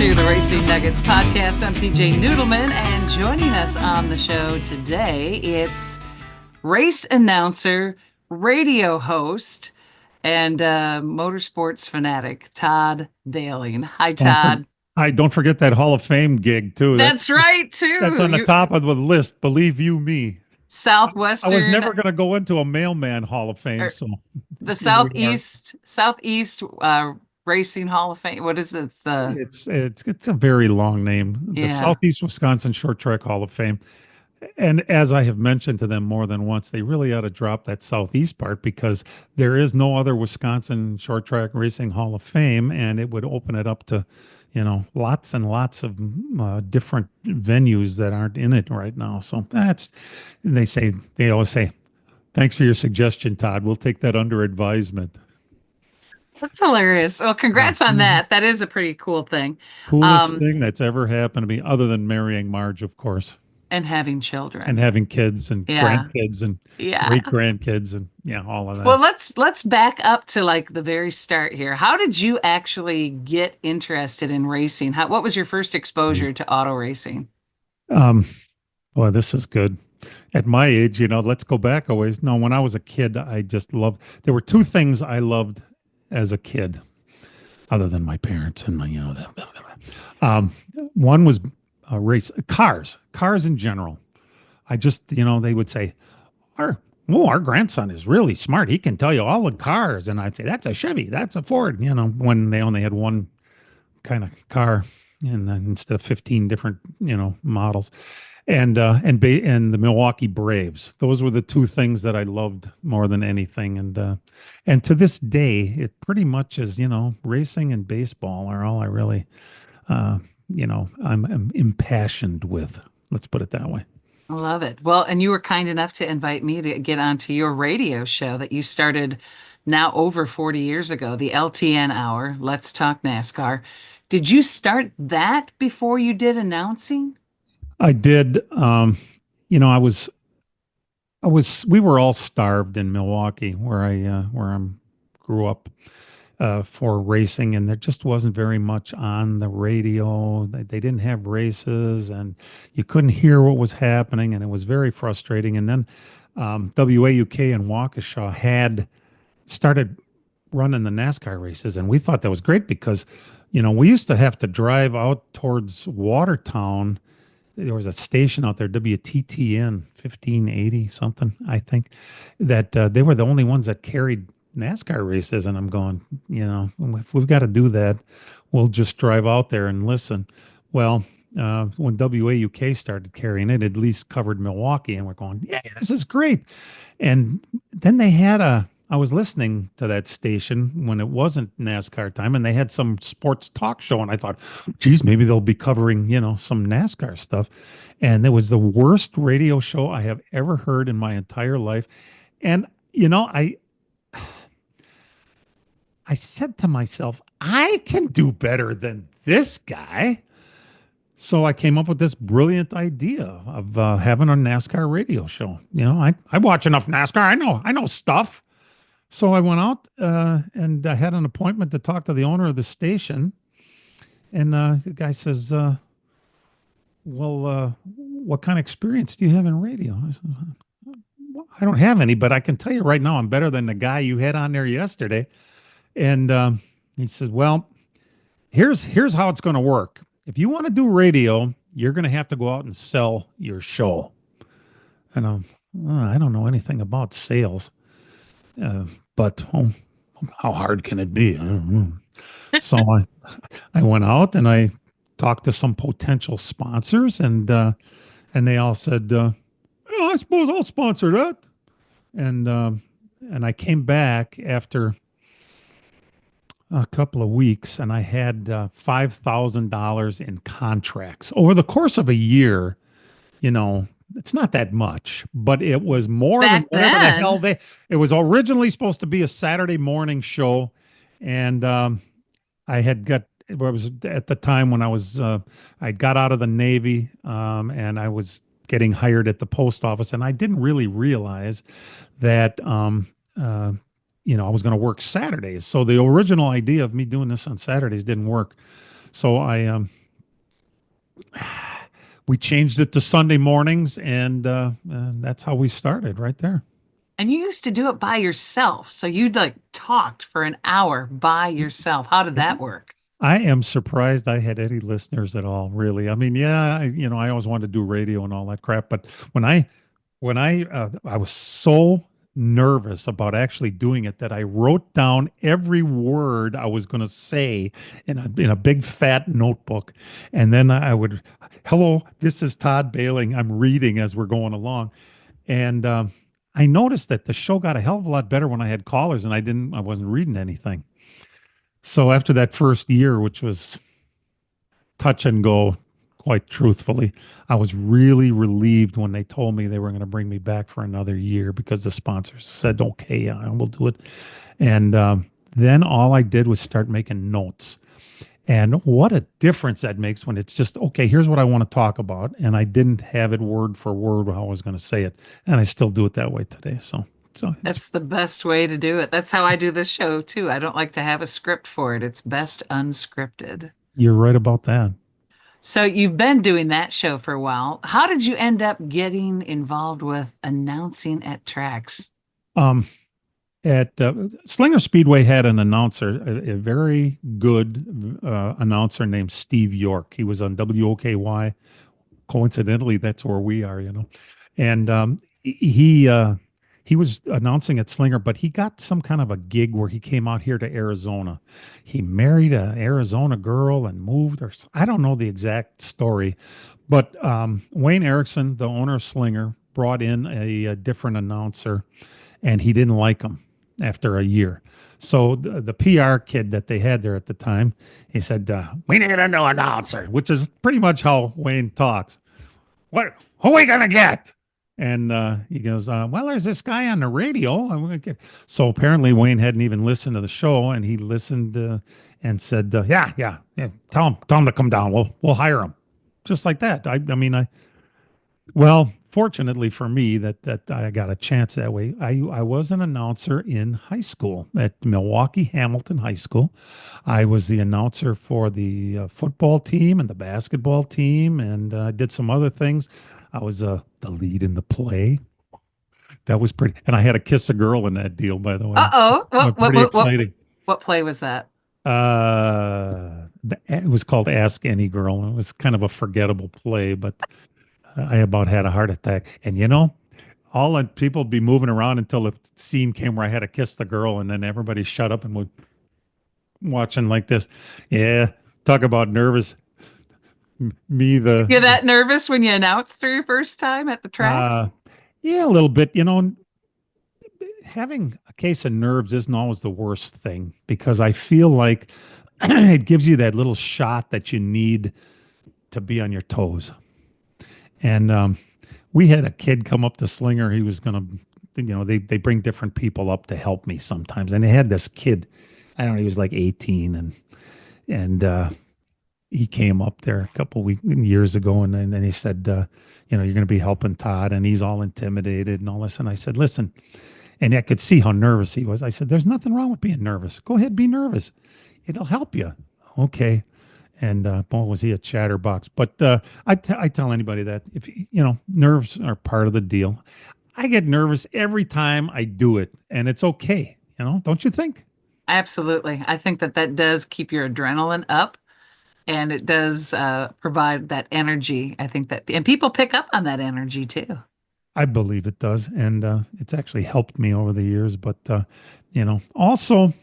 to the Racing Nuggets podcast. I'm PJ Noodleman, and joining us on the show today, it's race announcer, radio host, and motorsports fanatic, Todd Behling. Hi, Don't for, Todd. don't forget that Hall of Fame gig too. That's right, That's too. on the top of the list. Believe you me. I was Southwestern, never going to go into a mailman Hall of Fame, or so the here we are. Southeast Racing Hall of Fame. What is it? It's a very long name. The Yeah. Southeast Wisconsin Short Track Hall of Fame. And as I have mentioned to them more than once, they really ought to drop that Southeast part because there is no other Wisconsin Short Track Racing Hall of Fame, and it would open it up to, lots and lots of different venues that aren't in it right now. So they always say, thanks for your suggestion, Todd. We'll take that under advisement. That's hilarious. Well, congrats on that. That is a pretty cool thing. Coolest thing that's ever happened to me, other than marrying Marge, of course, And having and children. having kids and Yeah. grandkids and Yeah. great grandkids and all of Well, that. let's back up to like the very start here. How did you actually get interested in racing? What was your first exposure to auto racing? Um, Boy, this is good. At my age, let's go back a ways. No, when I was a kid, I just loved, there were two things I loved as a kid, other than my parents and one was cars in general. I just, they would say, our grandson is really smart. He can tell you all the cars. And I'd say, that's a Chevy, that's a Ford, when they only had one kind of car and instead of 15 different, models. And the Milwaukee Braves. Those were the two things that I loved more than anything. And to this day, it pretty much is, racing and baseball are all I really, I'm impassioned with. Let's put it that way. I love it. Well, and you were kind enough to invite me to get onto your radio show that you started now over 40 years ago, the LTN Hour, Let's Talk NASCAR. Did you start that before you did announcing? I did. We were all starved in Milwaukee, where I grew up, for racing, and there just wasn't very much on the radio. They didn't have races, and you couldn't hear what was happening, and it was very frustrating. And then WAUK in Waukesha had started running the NASCAR races, and we thought that was great because, we used to have to drive out towards Watertown. There was a station out there, WTTN 1580 something, I think, that they were the only ones that carried NASCAR races. And I'm going, if we've got to do that, we'll just drive out there and listen. Well, when WAUK started carrying it, at least covered Milwaukee, and we're going, yeah, this is great. And then I was listening to that station when it wasn't NASCAR time, and they had some sports talk show, and I thought, geez, maybe they'll be covering, some NASCAR stuff. And it was the worst radio show I have ever heard in my entire life. And, I said to myself, I can do better than this guy. So I came up with this brilliant idea of having a NASCAR radio show. I watch enough NASCAR. I know stuff. So I went out and I had an appointment to talk to the owner of the station. And the guy says, well, what kind of experience do you have in radio? I said, well, I don't have any, but I can tell you right now, I'm better than the guy you had on there yesterday. And he said, well, here's how it's going to work. If you want to do radio, you're going to have to go out and sell your show. And I don't know anything about sales. But how hard can it be? I don't know. So I went out and I talked to some potential sponsors, and they all said, "Yeah, I suppose I'll sponsor that." And I came back after a couple of weeks, and I had $5,000 in contracts over the course of a year. It's not that much, but it was more than Back whatever the then. hell it was originally supposed to be a Saturday morning show. And it was at the time when I got out of the Navy, and I was getting hired at the post office, and I didn't really realize that, I was going to work Saturdays. So the original idea of me doing this on Saturdays didn't work. So we changed it to Sunday mornings, and that's how we started right there. And you used to do it by yourself. So you'd like talked for an hour by yourself. How did that work? I am surprised I had any listeners at all, really. I mean, yeah, I always wanted to do radio and all that crap, but when I was so nervous about actually doing it that I wrote down every word I was going to say in a big fat notebook, and then I would, hello, this is Todd Behling. I'm reading as we're going along, and I noticed that the show got a hell of a lot better when I had callers and I wasn't reading anything. So after that first year, which was touch and go, quite truthfully, I was really relieved when they told me they were going to bring me back for another year because the sponsors said, okay, yeah, we'll do it. And then all I did was start making notes. And what a difference that makes when it's just, okay, here's what I want to talk about. And I didn't have it word for word how I was going to say it. And I still do it that way today. So it's, That's the best way to do it. That's how I do this show too. I don't like to have a script for it. It's best unscripted. you're right about that. So you've been doing that show for a while. How did you end up getting involved with announcing at tracks? Um, at Slinger Speedway had an announcer, a very good announcer named Steve York. He was on WOKY. Coincidentally, that's where we are, And he was announcing at Slinger, but he got some kind of a gig where he came out here to Arizona. He married a Arizona girl and moved, or I don't know the exact story, but Wayne Erickson, the owner of Slinger, brought in a different announcer, and he didn't like him after a year. So the PR kid that they had there at the time, he said, "We need a new announcer," which is pretty much how Wayne talks. What? Who are we gonna get? And he goes, "Well, there's this guy on the radio." So apparently Wayne hadn't even listened to the show, and he listened and said, "Yeah. Tell him to come down. We'll hire him." Just like that. I mean, well, fortunately for me, that I got a chance that way. I was an announcer in high school at Milwaukee Hamilton High School. I was the announcer for the football team and the basketball team, and did some other things. I was the lead in the play. That was pretty, and I had to kiss a girl in that deal, by the way. Uh-oh. Pretty exciting. What play was that? It was called Ask Any Girl. It was kind of a forgettable play, but I about had a heart attack. And all the people be moving around until the scene came where I had to kiss the girl, and then everybody shut up and would watching like this. Yeah, talk about nervous. Me You're the that nervous when you announced for your first time at the track? uh yeah, a little bit. Having a case of nerves isn't always the worst thing because I feel like it gives you that little shot that you need to be on your toes. And we had a kid come up to Slinger. He was going to, they bring different people up to help me sometimes. And they had this kid, I don't know, he was like 18 and he came up there a couple years ago and then he said, you're going to be helping Todd and he's all intimidated and all this. And I said, listen, and I could see how nervous he was. I said, there's nothing wrong with being nervous. Go ahead, be nervous. It'll help you. Okay. And boy, was he a chatterbox. But I tell anybody that if nerves are part of the deal. I get nervous every time I do it, and it's okay. Don't you think? Absolutely. I think that that does keep your adrenaline up and it does provide that energy. I think that, and people pick up on that energy too. I believe it does, and it's actually helped me over the years. But also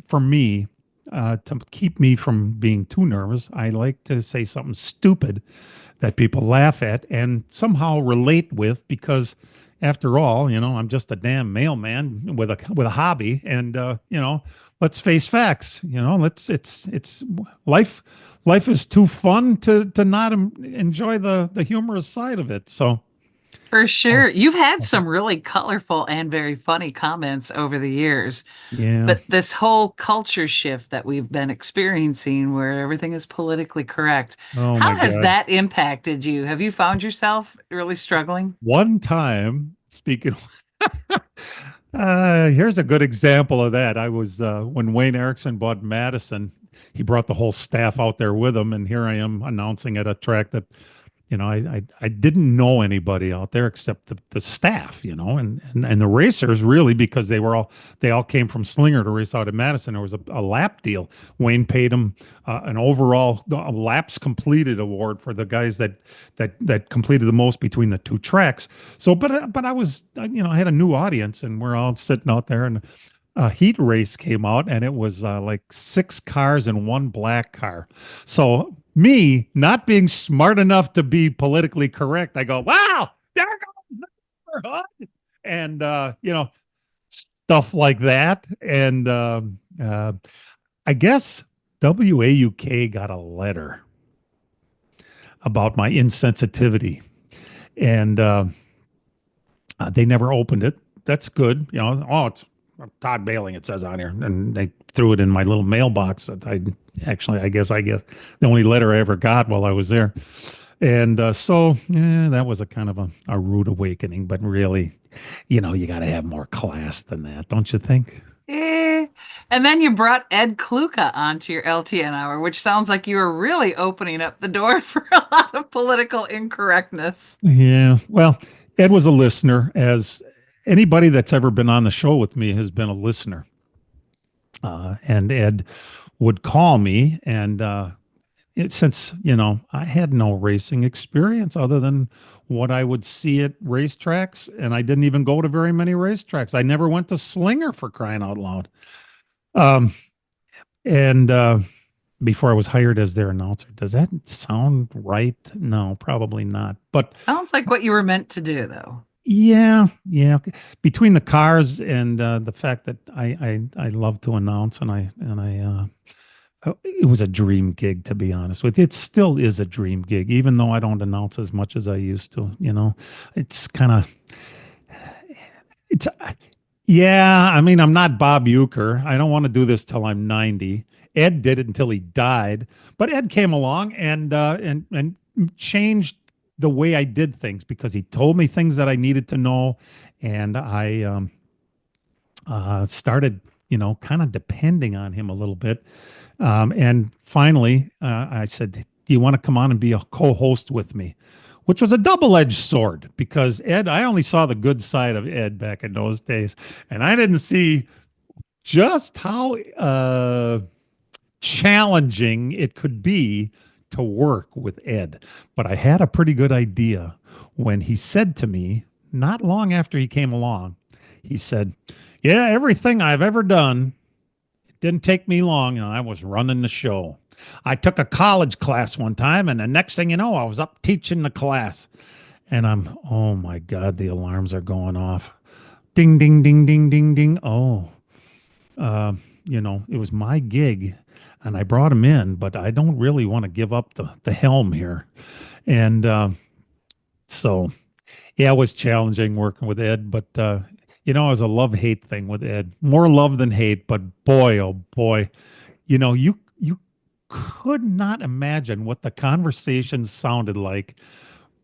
for me, to keep me from being too nervous, I like to say something stupid that people laugh at and somehow relate with because after all, I'm just a damn mailman with a hobby and let's face facts, let's it's life is too fun to not enjoy the humorous side of it. So For oh, sure. You've had some really colorful and very funny comments over the years, yeah. but this whole culture shift that we've been experiencing where everything is politically correct, Oh my how has God. that impacted you? Have you found yourself really struggling? One time, speaking here's a good example of that. I was when Wayne Erickson bought Madison. he brought the whole staff out there with him, and here I am announcing at a track that I didn't know anybody out there except the staff, and the racers really, because they all came from Slinger to race out at Madison. There was a lap deal. Wayne paid them an overall laps completed award for the guys that completed the most between the two tracks. So, but I was, I had a new audience, and we're all sitting out there, and a heat race came out, and it was like 6 cars and one black car. So me not being smart enough to be politically correct, I go, wow, there goes the neighborhood, and stuff like that. And I guess WAUK got a letter about my insensitivity, and they never opened it. That's good. Oh, it's Todd Behling, it says on here, and they threw it in my little mailbox. That I guess the only letter I ever got while I was there. And so that was a kind of a rude awakening. But really, you got to have more class than that, don't you think? Eh. And then you brought Ed Kluka onto your LTN hour, which sounds like you were really opening up the door for a lot of political incorrectness. Yeah. Well, Ed was a listener, as anybody that's ever been on the show with me has been a listener. And Ed would call me, and since I had no racing experience other than what I would see at racetracks, and I didn't even go to very many racetracks. I never went to Slinger, for crying out loud. And before I was hired as their announcer. Does that sound right? No, probably not. But Sounds like what you were meant to do, though. yeah. Between the cars and the fact that I love to announce, and it was a dream gig, to be honest with you. It still is a dream gig, even though I don't announce as much as I used to. It's kind of it's yeah. I mean, I'm not Bob Euchre. I don't want to do this till I'm 90. Ed did it until he died, but Ed came along and changed the way I did things, because he told me things that I needed to know, and I started, kind of depending on him a little bit. And finally, I said, "Do you want to come on and be a co-host with me?" Which was a double-edged sword, because Ed, I only saw the good side of Ed back in those days, and I didn't see just how challenging it could be to work with Ed. But I had a pretty good idea when he said to me, not long after he came along, he said, "Yeah, everything I've ever done, it didn't take me long, and I was running the show. I took a college class one time, and the next thing you know, I was up teaching the class." And oh my God, the alarms are going off. Ding, ding, ding, ding, ding, ding. Oh, it was my gig, and I brought him in, but I don't really want to give up the helm here. And so, yeah, it was challenging working with Ed, but it was a love-hate thing with Ed. More love than hate, but boy, oh boy, you could not imagine what the conversations sounded like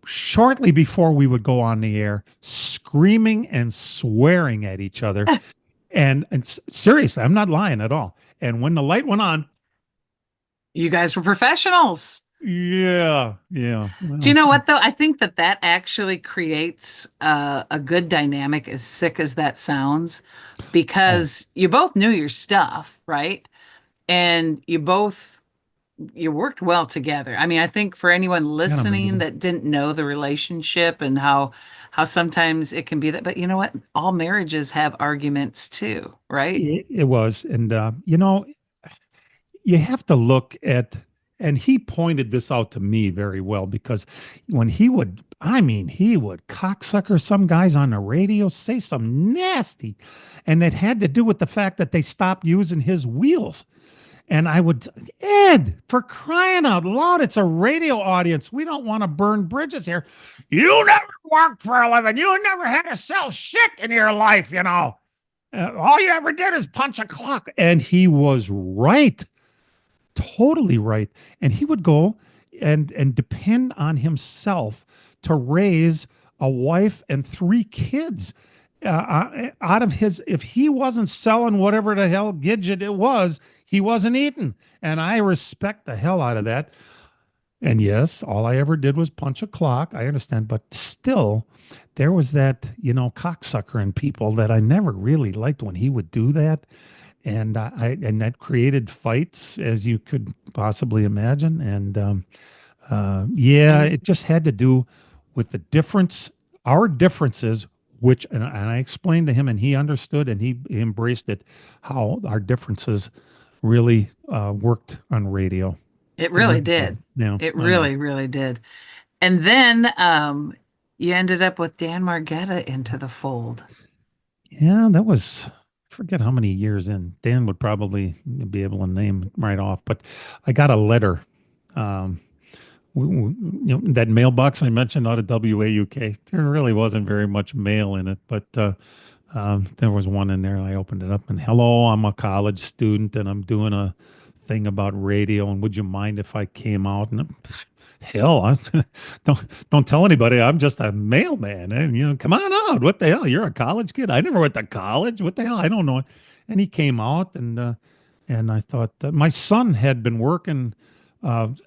shortly before we would go on the air, screaming and swearing at each other. And seriously, I'm not lying at all. And when the light went on, You guys were professionals. yeah. Do you Well, know what, though? I think that actually creates a good dynamic, as sick as that sounds, oh, because you both knew your stuff, right? And you worked well together. I mean, I think for anyone isn't that listening amazing? that didn't know the relationship and how sometimes it can be that, but you know what? All marriages have arguments too, right? It was. And, you have to look at, and he pointed this out to me very well, because when he would cocksucker some guys on the radio, say some nasty, and it had to do with the fact that they stopped using his wheels. And I would, "Ed, for crying out loud, it's a radio audience. We don't want to burn bridges here. You never worked for a living. You never had to sell shit in your life, all you ever did is punch a clock." And he was right, totally right. And he would go and depend on himself to raise a wife and 3 kids out of his. If he wasn't selling whatever the hell gidget it was, he wasn't eating. And I respect the hell out of that. And yes, all I ever did was punch a clock. I understand, but still, there was that, cocksucker in people that I never really liked when he would do that. And and that created fights, as you could possibly imagine. And yeah, Mm. it just had to do with the difference, our differences, which, and I explained to him, and he understood, and he embraced it, how our differences really worked on radio. It It really really did. did. Yeah, It I know. really, really did. And then you ended up with Dan Margetta into the fold. Yeah, that was, I forget how many years in. Dan would probably be able to name right off, but I got a letter. Um, that mailbox I mentioned out of WAUK, there really wasn't very much mail in it, but there was one in there. And I opened it up and, hello, I'm a college student and I'm doing a thing about radio. And would you mind if I came out? And hell, don't tell anybody. I'm just a mailman. And come on out. What the hell? You're a college kid. I never went to college. What the hell? I don't know. And he came out, and I thought that my son had been working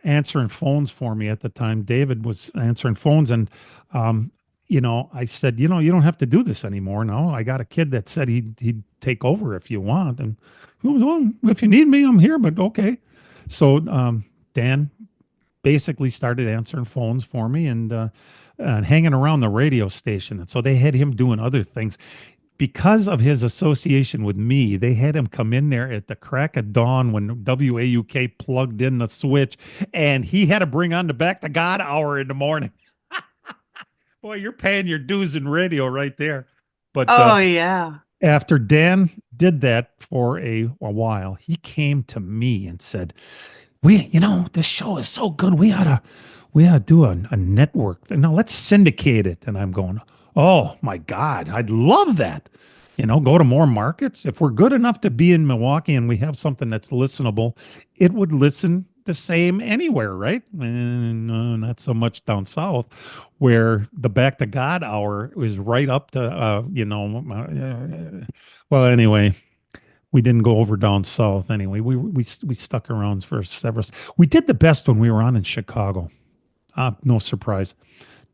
answering phones for me at the time. David was answering phones, and I said, you don't have to do this anymore. No, I got a kid that said he'd take over if you want, and well, if you need me, I'm here. But okay, so Dan basically started answering phones for me and hanging around the radio station, and so they had him doing other things because of his association with me. They had him come in there at the crack of dawn when WAUK plugged in the switch, and he had to bring on the Back to God hour in the morning. Boy, you're paying your dues in radio right there. But Oh, yeah. after Dan did that for a while, he came to me and said, this show is so good. We ought to do a network. Now let's syndicate it. And I'm going, oh my God, I'd love that. Go to more markets. If we're good enough to be in Milwaukee and we have something that's listenable, it would listen the same anywhere, right? And not so much down south, where the Back to God hour is right up to, well, anyway, we didn't go over down south anyway. We stuck around for several. We did the best when we were on in Chicago. No surprise.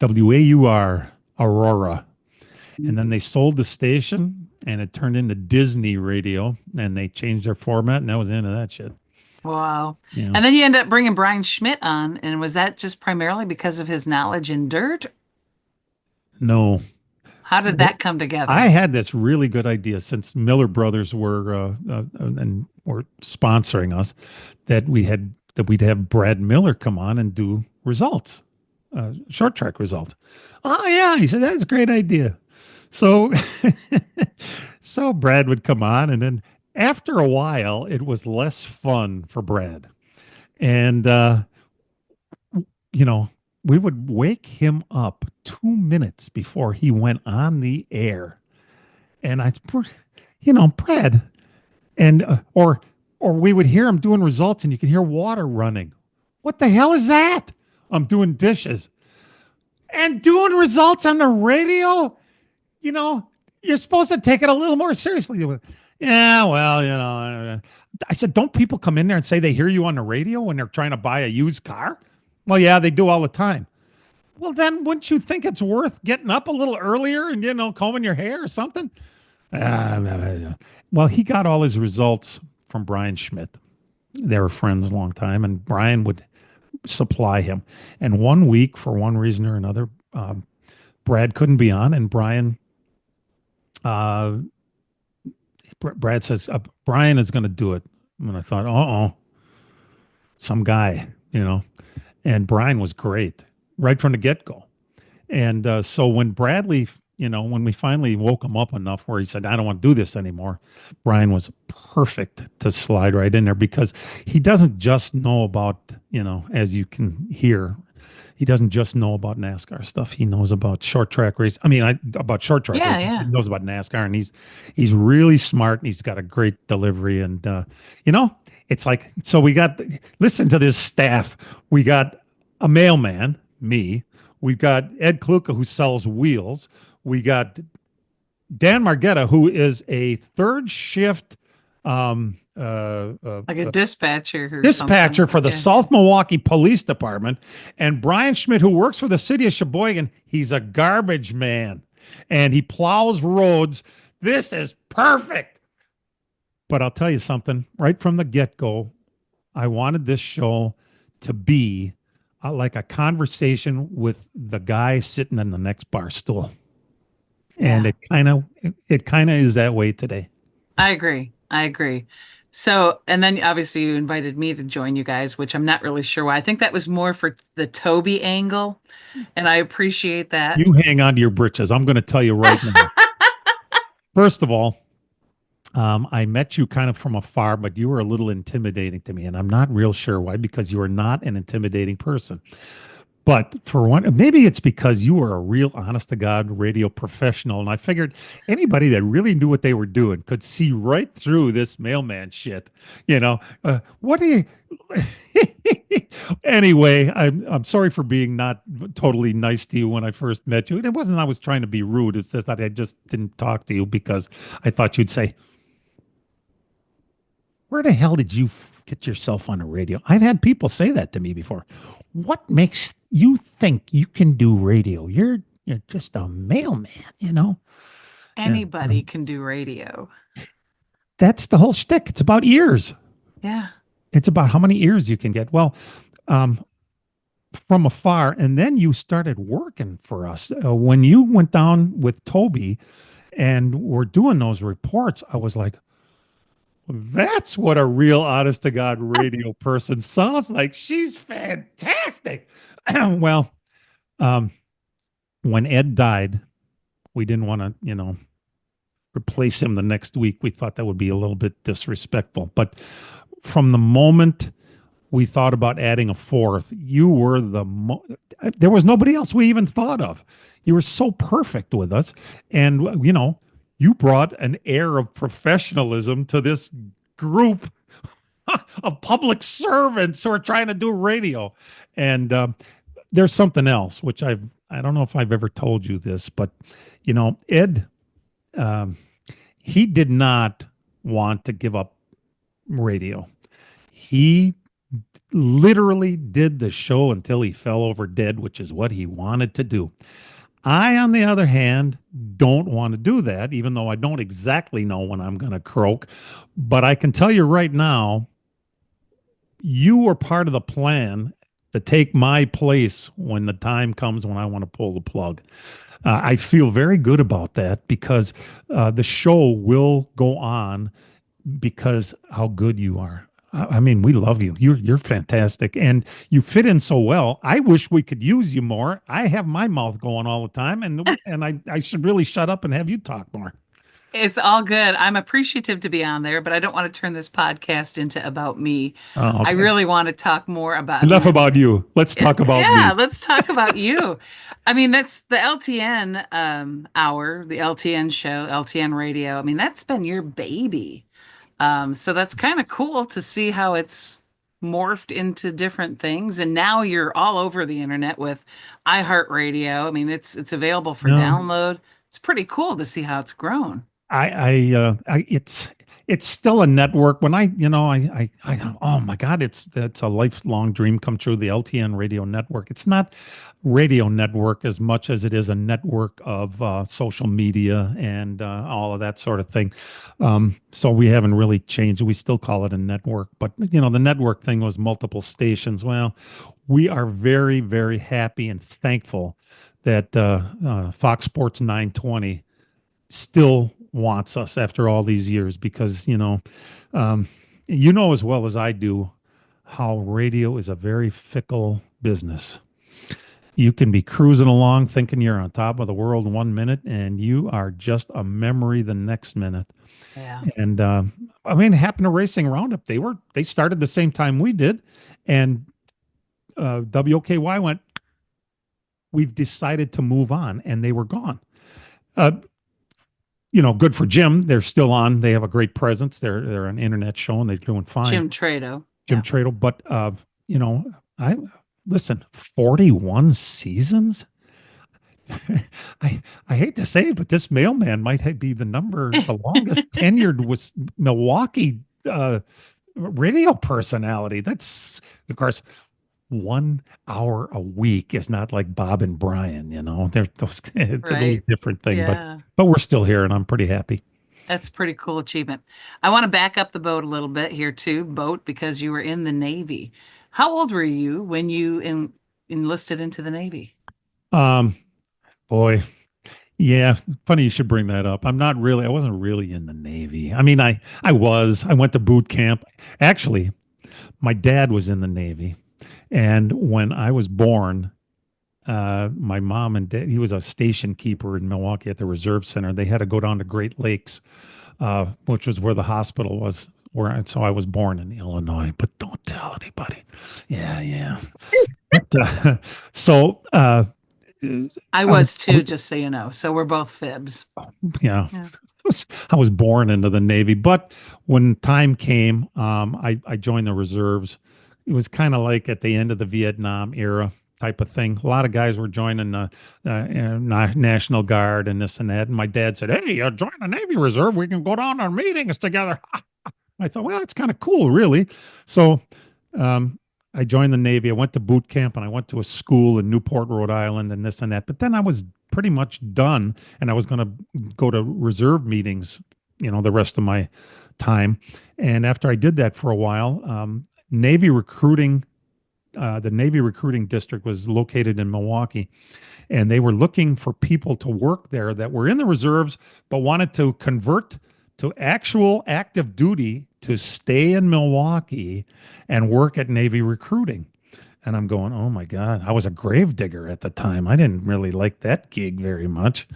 WAUR Aurora, and then they sold the station, and it turned into Disney Radio, and they changed their format, and that was the end of that shit. Wow. Yeah. And then you end up bringing Brian Schmidt on. And was that just primarily because of his knowledge in dirt? No. How did Well, that come I together? had this really good idea since Miller Brothers were sponsoring us, that we'd have Brad Miller come on and do results, short track results. Oh yeah, he said that's a great idea. So so Brad would come on, and then after a while, it was less fun for Brad, and you know we would wake him up 2 minutes before he went on the air, and Brad, and or we would hear him doing results, and you could hear water running. What the hell is that? I'm doing dishes and doing results on the radio. You know, you're supposed to take it a little more seriously. Yeah, well, I said, don't people come in there and say they hear you on the radio when they're trying to buy a used car? Well, yeah, they do all the time. Well, then wouldn't you think it's worth getting up a little earlier and, combing your hair or something? Well, he got all his results from Brian Schmidt. They were friends a long time, and Brian would supply him. And one week, for one reason or another, Brad couldn't be on, and uh, Brad says, Brian is going to do it. And I thought, some guy, And Brian was great right from the get go. And so when Bradley, when we finally woke him up enough where he said, I don't want to do this anymore, Brian was perfect to slide right in there, because he doesn't just know about, as you can hear, he doesn't just know about NASCAR stuff. He knows about short track race. I mean, about short track Yeah, racing. He yeah. knows about NASCAR, and he's really smart, and he's got a great delivery. And it's like, so listen to this staff. We got a mailman, me. We've got Ed Kluka, who sells wheels. We got Dan Margetta, who is a third shift Like a dispatcher or something. dispatcher for the Yeah. South Milwaukee Police Department. And Brian Schmidt, who works for the city of Sheboygan, he's a garbage man and he plows roads. This is perfect. But I'll tell you something right from the get go, I wanted this show to be like a conversation with the guy sitting in the next bar stool. And Yeah. it kind of is that way today. I agree. I agree. So, and then obviously you invited me to join you guys, which I'm not really sure why. I think that was more for the Toby angle, and I appreciate that. You hang on to your britches. I'm going to tell you right now. First of all, I met you kind of from afar, but you were a little intimidating to me, and I'm not real sure why, because you are not an intimidating person. But for one, maybe it's because you were a real honest to God radio professional. And I figured anybody that really knew what they were doing could see right through this mailman shit. What do you, anyway, I'm sorry for being not totally nice to you when I first met you. And it wasn't, I was trying to be rude. It's just that I just didn't talk to you because I thought you'd say, where the hell did you get yourself on the radio? I've had people say that to me before. What makes you think you can do radio? You're just a mailman, you know? And Anybody can do radio. that's the whole shtick. It's about ears. Yeah. It's about how many ears you can get. Well, um, from afar, and then you started working for us. When you went down with Toby and were doing those reports, I was like, that's what a real honest to God radio person sounds like. She's fantastic. Well, um, when Ed died, we didn't want to, replace him the next week. We thought that would be a little bit disrespectful. But from the moment we thought about adding a fourth, you were there was nobody else we even thought of. You were so perfect with us. And, you brought an air of professionalism to this group of public servants who are trying to do radio. And there's something else, which I don't know if I've ever told you this, but, Ed, um, he did not want to give up radio. He literally did the show until he fell over dead, which is what he wanted to do. I, on the other hand, don't want to do that, even though I don't exactly know when I'm going to croak. But I can tell you right now, you were part of the plan to take my place when the time comes when I want to pull the plug. I feel very good about that because the show will go on because how good you are. I mean, we love you. You're fantastic, and you fit in so well. I wish we could use you more. I have my mouth going all the time, and I should really shut up and have you talk more. It's all good. I'm appreciative to be on there, but I don't want to turn this podcast into about me. I Okay. really want to talk more about, Enough about you. Let's talk about yeah, me. let's talk about you. I mean, that's the LTN hour, the LTN show, LTN radio. I mean, that's been your baby. So that's kind of cool to see how it's morphed into different things. And now you're all over the internet with iHeartRadio. I mean, it's available for No, download. It's pretty cool to see how it's grown. it's still a network. When oh my God, it's a lifelong dream come true. The LTN radio network. It's not radio network as much as it is a network of social media and all of that sort of thing. So we haven't really changed. We still call it a network, but the network thing was multiple stations. Well, we are very, very happy and thankful that Fox Sports 920 still wants us after all these years because as well as I do how radio is a very fickle business. You can be cruising along thinking you're on top of the world 1 minute and you are just a memory the next minute. Yeah. And I mean, it happened to Racing Roundup. They started the same time we did, and WOKY went, we've decided to move on, and they were gone. Good for Jim. They're still on. They have a great presence. They're an internet show and they're doing fine. Jim Trado. Jim Yeah. Trado. But I listen, 41 seasons. I hate to say it, but this mailman might be the longest tenured was Milwaukee radio personality. That's, of course, 1 hour a week is not like Bob and Brian, They're those, it's a little Right. different thing, Yeah. but we're still here and I'm pretty happy. That's a pretty cool achievement. I want to back up the boat a little bit here too, boat, because you were in the Navy. How old were you when you enlisted into the Navy? Um, Boy, yeah, funny you should bring that up. I wasn't really in the Navy. I mean, I went to boot camp. Actually, my dad was in the Navy. And when I was born, my mom and dad, he was a station keeper in Milwaukee at the Reserve Center. They had to go down to Great Lakes, which was where the hospital was. So I was born in Illinois, but don't tell anybody. Yeah, yeah. But, so I I was, was too, just so you know. So we're both fibs. yeah, Yeah. I was born into the Navy, but when time came, I joined the reserves. It was kind of like at the end of the Vietnam era type of thing. A lot of guys were joining the National Guard and this and that. And my dad said, "Hey, join the Navy Reserve. We can go down to meetings together." I thought, well, that's kind of cool, really. So um, I joined the Navy. I went to boot camp and I went to a school in Newport, Rhode Island, and this and that. But then I was pretty much done, and I was going to go to reserve meetings, the rest of my time. And after I did that for a while, Navy recruiting. The Navy recruiting district was located in Milwaukee, and they were looking for people to work there that were in the reserves but wanted to convert to actual active duty to stay in Milwaukee and work at Navy recruiting. And I'm going, oh my God, I was a grave digger at the time. I didn't really like that gig very much,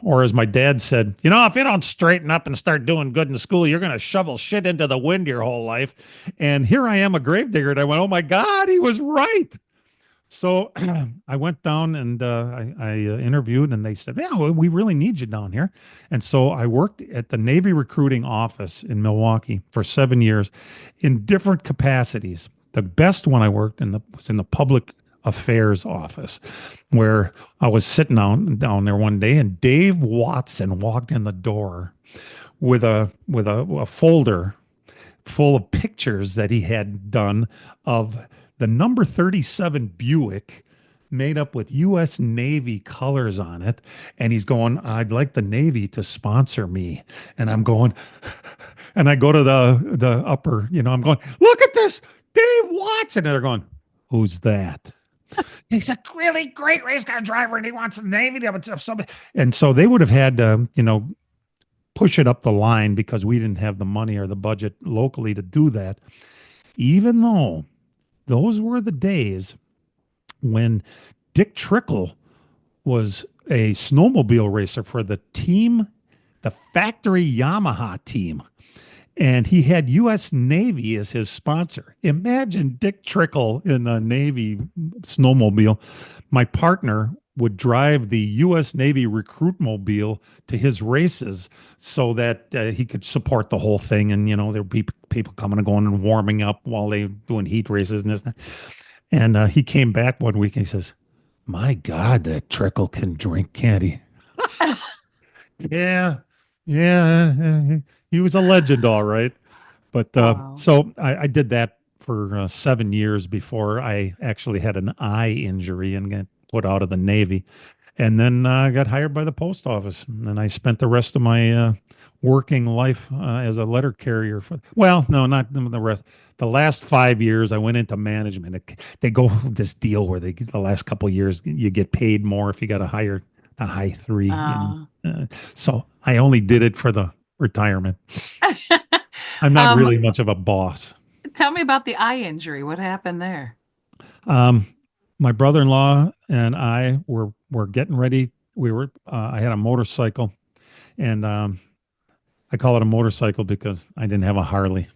Or as my dad said, if you don't straighten up and start doing good in school, you're going to shovel shit into the wind your whole life. And here I am, a grave digger. And I went, oh my God, he was right. So I went down and I interviewed, and they said, "Yeah, we really need you down here." And so I worked at the Navy recruiting office in Milwaukee for 7 years in different capacities. The best one I worked in was in the public affairs office, where I was sitting down there one day, and Dave Watson walked in the door with a folder full of pictures that he had done of the number 37 Buick made up with US Navy colors on it. And he's going, I'd like the Navy to sponsor me. And I'm going, and I go to the upper, I'm going, look at this, Dave Watson. And they're going, who's that? He's a really great race car driver and he wants the Navy to have somebody. And so they would have had to, push it up the line because we didn't have the money or the budget locally to do that. Even though those were the days when Dick Trickle was a snowmobile racer for the factory Yamaha team. And he had U.S. Navy as his sponsor. Imagine Dick Trickle in a Navy snowmobile. My partner would drive the U.S. Navy recruit mobile to his races so that he could support the whole thing. And, there'd be people coming and going and warming up while they were doing heat races and this. And he came back one week and he says, my God, that Trickle can drink, can't he? Yeah. Yeah. He was a legend, all right. But Oh. so I did that for 7 years before I actually had an eye injury and got put out of the Navy. And then I got hired by the post office. And then I spent the rest of my working life as a letter carrier for, well, no, not the rest. The last 5 years, I went into management. They go this deal where the last couple of years you get paid more if you got a high three. Uh, So I only did it for the retirement. I'm not um, really much of a boss. tell me about the eye injury. What happened there? Um, my brother-in-law and I were getting ready. I had a motorcycle, and I call it a motorcycle because I didn't have a Harley,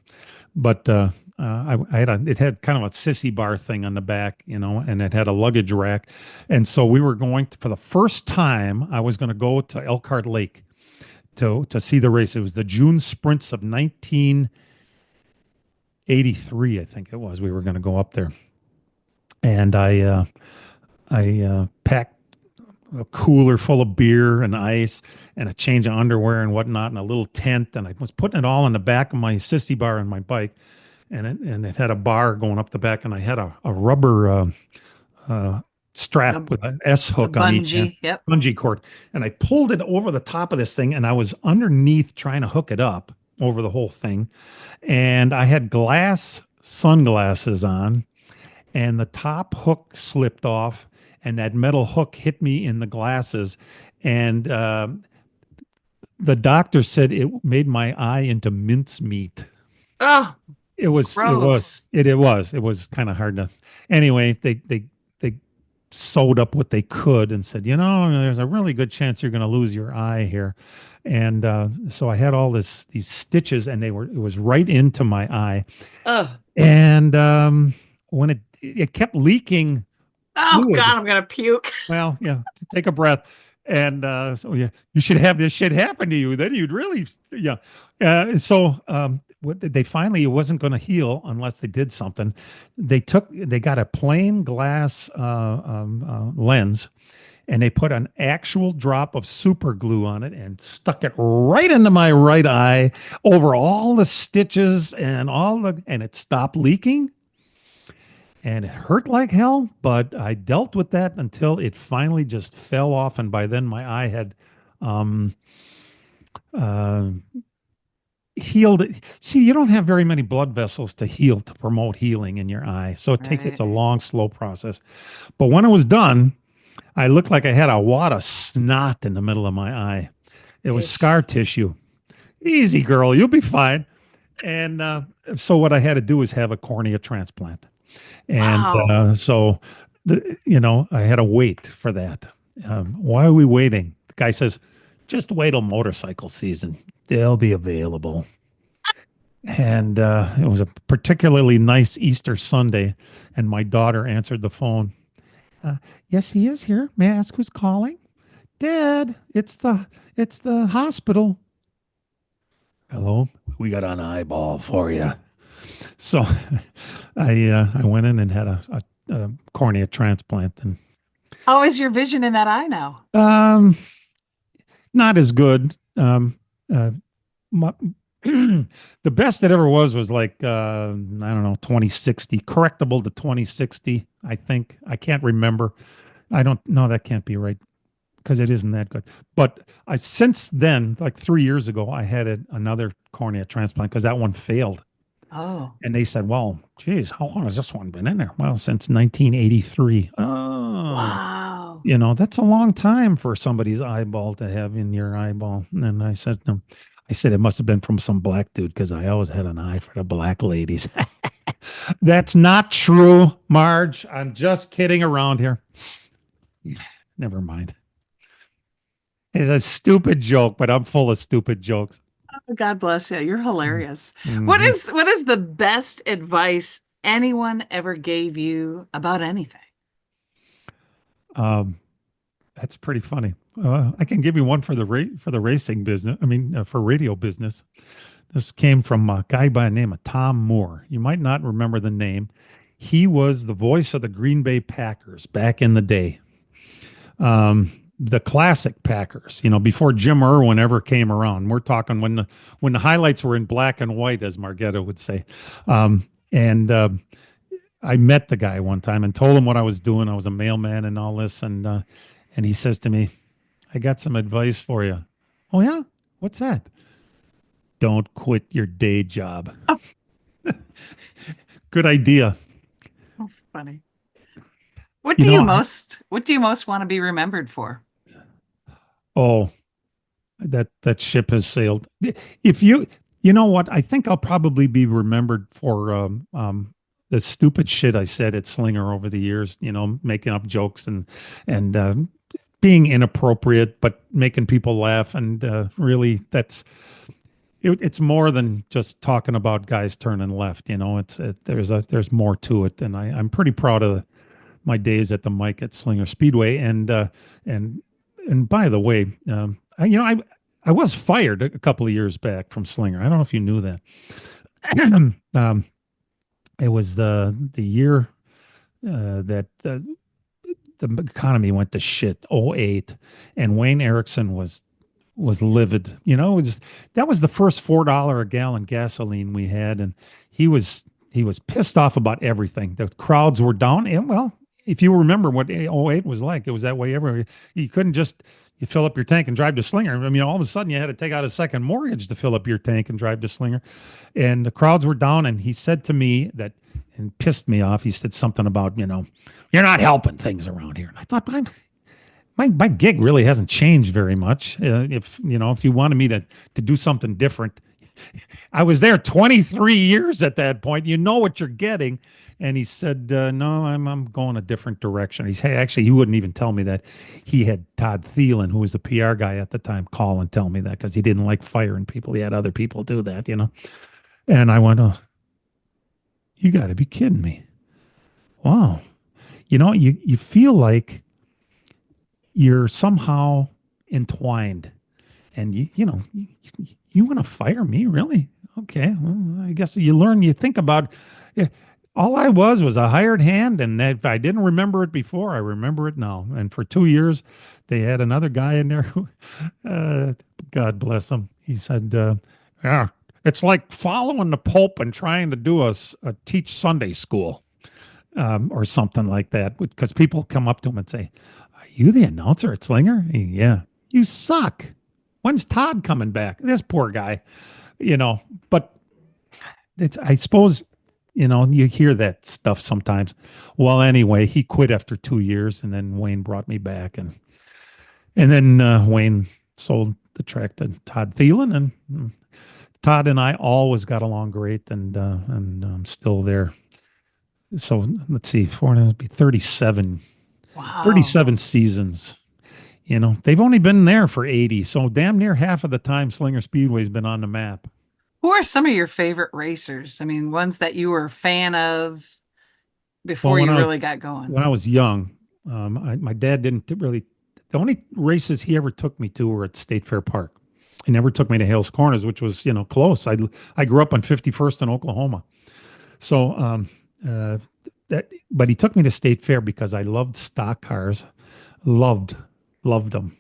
but it had kind of a sissy bar thing on the back, and it had a luggage rack, and so we were going to, for the first time, I was going to go to Elkhart Lake to see the race. It was the June sprints of 1983, I think it was. We were going to go up there, and I packed a cooler full of beer and ice and a change of underwear and whatnot and a little tent. And I was putting it all in the back of my sissy bar on my bike. And it had a bar going up the back. And I had a rubber uh, A, strap with an S a hook on each end, bungee. Yep. bungee cord. And I pulled it over the top of this thing. And I was underneath trying to hook it up over the whole thing. And I had glass sunglasses on and the top hook slipped off and that metal hook hit me in the glasses and the doctor said it made my eye into mincemeat. Oh, It was gross. it was kind of hard to anyway they sewed up what they could and said, there's a really good chance you're going to lose your eye here. And so I had all these stitches and it was right into my eye. Oh, And when it kept leaking oh fluid. God, I'm gonna puke. Well, yeah, take a breath. And so yeah, you should have this shit happen to you. Then you'd really, yeah. What they finally, it wasn't going to heal unless they did something. They got a plain glass lens, and they put an actual drop of super glue on it and stuck it right into my right eye over all the stitches and it stopped leaking and it hurt like hell, but I dealt with that until it finally just fell off. And by then, my eye had um, uh, healed. See, you don't have very many blood vessels to heal to promote healing in your eye, so it's Right. a long, slow process. But when it was done, I looked like I had a wad of snot in the middle of my eye. It was Ish. scar tissue. Easy, girl, you'll be fine. And so what I had to do was have a cornea transplant. And Wow. I had to wait for that. Why are we waiting? The guy says, just wait till motorcycle season. They'll be available. And it was a particularly nice Easter Sunday. And my daughter answered the phone. Yes, he is here. May I ask who's calling? Dad, it's the hospital. Hello, we got an eyeball for you. So I went in and had a cornea transplant, and How is your vision in that eye now? um, not as good. Uh, my, the best it ever was like I don't know 2060, correctable to 2060. I think I can't remember. I don't know. That can't be right because it isn't that good. But I since then, like 3 years ago, I had another cornea transplant because that one failed. Oh, And they said, well, geez, how long has this one been in there? Well, since 1983. Oh, wow. that's a long time for somebody's eyeball to have in your eyeball. And I said, no. I said, it must have been from some black dude because I always had an eye for the black ladies. That's not true, Marge. I'm just kidding around here. Never mind. It's a stupid joke, but I'm full of stupid jokes. God bless you. You're hilarious. Mm-hmm. What is the best advice anyone ever gave you about anything? Um, that's pretty funny. I can give you one for the racing business. I mean, for radio business. This came from a guy by the name of Tom Moore. You might not remember the name. He was the voice of the Green Bay Packers back in the day. The classic Packers, before Jim Irwin ever came around. We're talking when the highlights were in black and white, as Margetta would say. And I met the guy one time and told him what I was doing. I was a mailman and all this, and he says to me, "I got some advice for you." Oh yeah, what's that? Don't quit your day job. Oh, Good idea. funny. You know, What do you most want to be remembered for? oh, that ship has sailed. If you know what, I think I'll probably be remembered for the stupid shit I said at Slinger over the years. Making up jokes and being inappropriate, but making people laugh. And really, it's more than just talking about guys turning left. There's more to it, and I'm pretty proud of my days at the mic at Slinger Speedway. And and by the way, I was fired a couple of years back from Slinger. I don't know if you knew that. It was the year that the economy went to shit. '08, and Wayne Erickson was livid. That was the first $4 a gallon gasoline we had, and he was he was pissed off about everything. The crowds were down, and well, if you remember what '08 was like, it was that way everywhere. You couldn't just you fill up your tank and drive to Slinger. I mean, all of a sudden you had to take out a second mortgage to fill up your tank and drive to Slinger, and the crowds were down. And he said to me that and pissed me off. He said something about you're not helping things around here. And I thought, my gig really hasn't changed very much. If you wanted me to do something different, I was there 23 years at that point. You know what you're getting. And he said, no, I'm going a different direction. Actually, he wouldn't even tell me that. He had Todd Thielen, who was the PR guy at the time, call and tell me that because he didn't like firing people. He had other people do that. And I went, oh, you got to be kidding me. Wow. You feel like you're somehow entwined, and you want to fire me, really? Okay, well, I guess you think about yeah, all I was a hired hand, and if I didn't remember it before, I remember it now. And for 2 years they had another guy in there who God bless him, he said, yeah, it's like following the Pope and trying to do a teach Sunday school, or something like that, because people come up to him and say, are you the announcer at Slinger? Yeah. You suck. When's Todd coming back? This poor guy, but I suppose, you hear that stuff sometimes. Well, anyway, he quit after 2 years, and then Wayne brought me back, and then Wayne sold the track to Todd Thielen, and Todd and I always got along great, and I'm still there. So let's see, it'd be 37, Wow. 37 seasons. They've only been there for 80. So damn near half of the time Slinger Speedway's been on the map. Who are some of your favorite racers? I mean, ones that you were a fan of before Well, you really got going. when I was young, my dad didn't really, the only races he ever took me to were at State Fair Park. He never took me to Hales Corners, which was, close. I grew up on 51st in Oklahoma. So, but he took me to State Fair because I loved stock cars, loved them.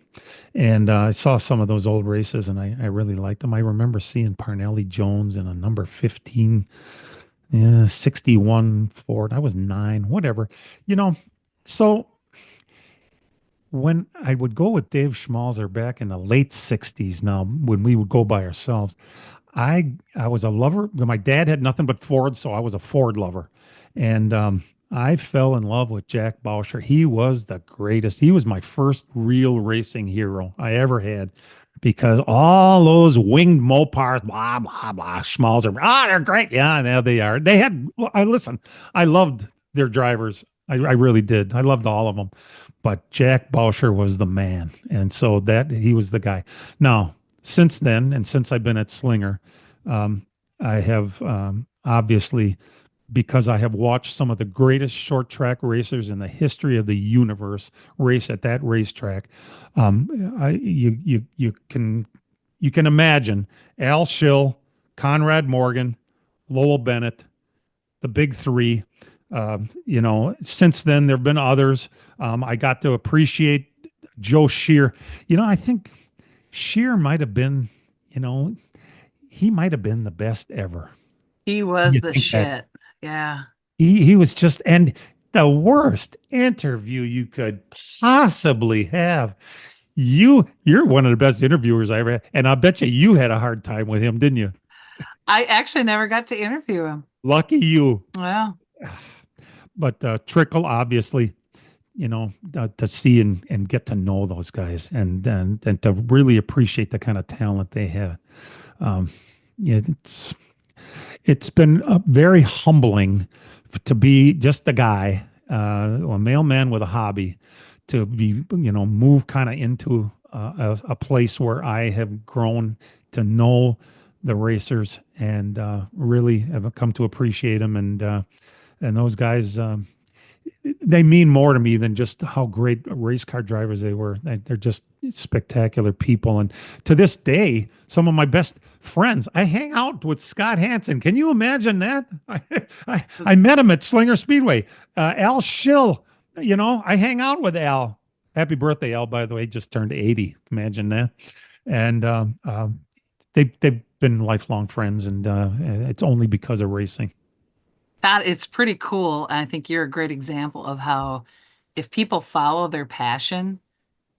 And I saw some of those old races, and I really liked them. I remember seeing Parnelli Jones in a number 15, 61 Ford. I was 9, whatever. So when I would go with Dave Schmalzer back in the late 60s now, when we would go by ourselves, I was a lover. My dad had nothing but Ford, so I was a Ford lover. And I fell in love with Jack Bauscher. He was the greatest. He was my first real racing hero I ever had, because all those winged Mopars, blah, blah, blah, Schmalzer, they're great. Yeah, there they are. They had, listen, I loved their drivers. I really did. I loved all of them. But Jack Bauscher was the man. And so he was the guy. Now, since then, and since I've been at Slinger, I have obviously, because I have watched some of the greatest short track racers in the history of the universe race at that racetrack. You can imagine Al Schill, Conrad Morgan, Lowell Bennett, the big three. Since then there have been others. I got to appreciate Joe Shear. I think Shear might have been, he might have been the best ever. He was the shit. Yeah. He was just, and the worst interview you could possibly have. You're one of the best interviewers I ever had. And I bet you had a hard time with him, didn't you? I actually never got to interview him. Lucky you. Well, but Trickle, obviously, to see and get to know those guys, and to really appreciate the kind of talent they have. It's been very humbling to be just a guy, a mailman with a hobby, to be, move kind of into a place where I have grown to know the racers, and really have come to appreciate them. And those guys, they mean more to me than just how great race car drivers they were. They're just spectacular people. And to this day, some of my best friends, I hang out with Scott Hansen. Can you imagine that? I met him at Slinger Speedway. Al Schill, I hang out with Al. Happy birthday, Al, by the way. Just turned 80. Imagine that. And they've been lifelong friends, and it's only because of racing. That it's pretty cool. And I think you're a great example of how if people follow their passion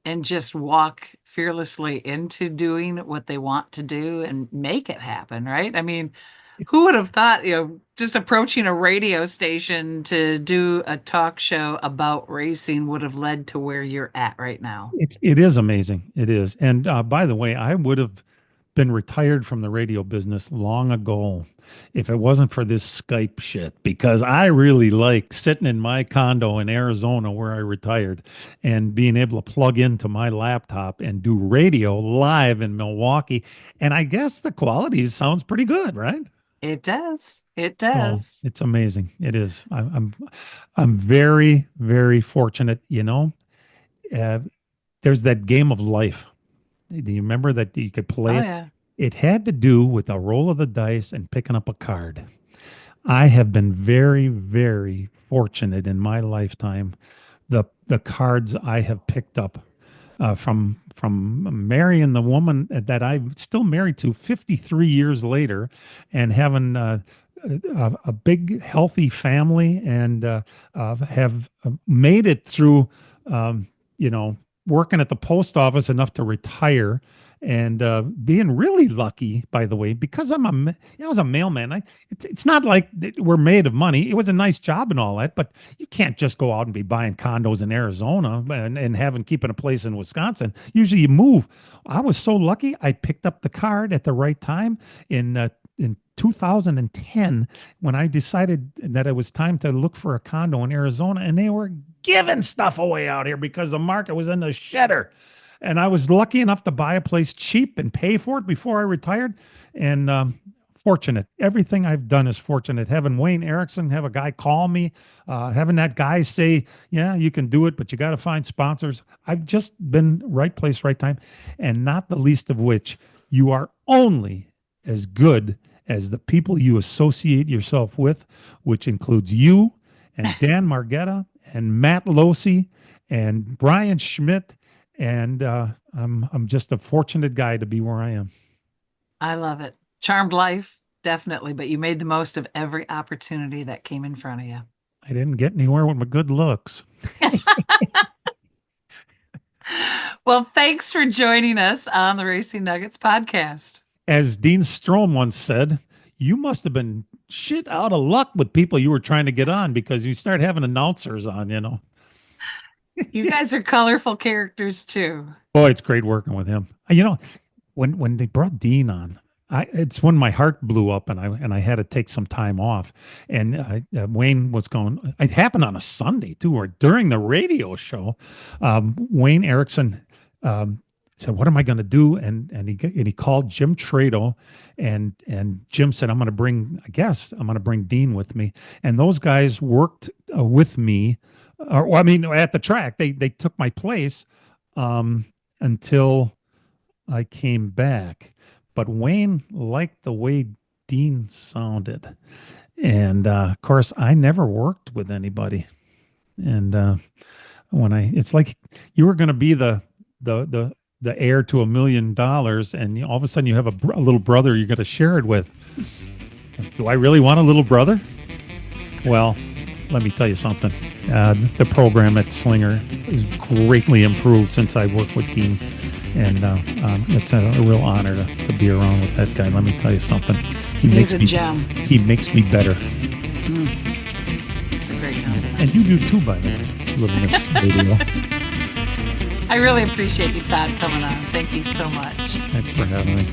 and just walk fearlessly into doing what they want to do and make it happen, right? I mean, who would have thought, just approaching a radio station to do a talk show about racing would have led to where you're at right now? It is amazing. It is. And by the way, I would have been retired from the radio business long ago if it wasn't for this Skype shit, because I really like sitting in my condo in Arizona where I retired and being able to plug into my laptop and do radio live in Milwaukee. And I guess the quality sounds pretty good, right? It does. It Oh, does. it's amazing. It is. I'm very, very fortunate. Uh, there's that game of life. Do you remember that you could play Oh, it? yeah. It had to do with a roll of the dice and picking up a card. I have been very, very fortunate in my lifetime. The cards I have picked up from marrying the woman that I'm still married to 53 years later, and having a big healthy family, and have made it through, you know, working at the post office enough to retire, and being really lucky, by the way, because I was a mailman. It's not like we're made of money. It was a nice job and all that, but you can't just go out and be buying condos in Arizona and having keeping a place in Wisconsin. Usually you move. I was so lucky. I picked up the card at the right time in 2010, when I decided that it was time to look for a condo in Arizona, and they were giving stuff away out here because the market was in the shedder. And I was lucky enough to buy a place cheap and pay for it before I retired. And fortunate. Everything I've done is fortunate. Having Wayne Erickson have a guy call me, having that guy say, yeah, you can do it, but you got to find sponsors. I've just been right place, right time. And not the least of which, you are only as good as the people you associate yourself with, which includes you and Dan Margetta and Matt Losi and Brian Schmidt. And I'm just a fortunate guy to be where I am. I love it. Charmed life, definitely, but you made the most of every opportunity that came in front of you. I didn't get anywhere with my good looks. Well, thanks for joining us on the Racing Nuggets podcast. As Dean Strom once said, you must have been shit out of luck with people you were trying to get on, because you start having announcers on. You guys are colorful characters too. Boy, it's great working with him. When they brought Dean on, it's when my heart blew up, and I had to take some time off. And Wayne was going. It happened on a Sunday too, or during the radio show. Wayne Erickson said, "What am I going to do?" And he called Jim Trado, and Jim said, I guess I'm going to bring Dean with me." And those guys worked with me. At the track, they took my place until I came back. But Wayne liked the way Dean sounded, and of course, I never worked with anybody. And it's like you were going to be the heir to $1 million, and all of a sudden you have a little brother you're going to share it with. Do I really want a little brother? Well, let me tell you something. The program at Slinger is greatly improved since I worked with Dean, and it's a real honor to be around with that guy. Let me tell you something. He's a gem. He makes me better. It's a great compliment. And you do too, by the way, living this video. I really appreciate you, Todd, coming on. Thank you so much. Thanks for having me.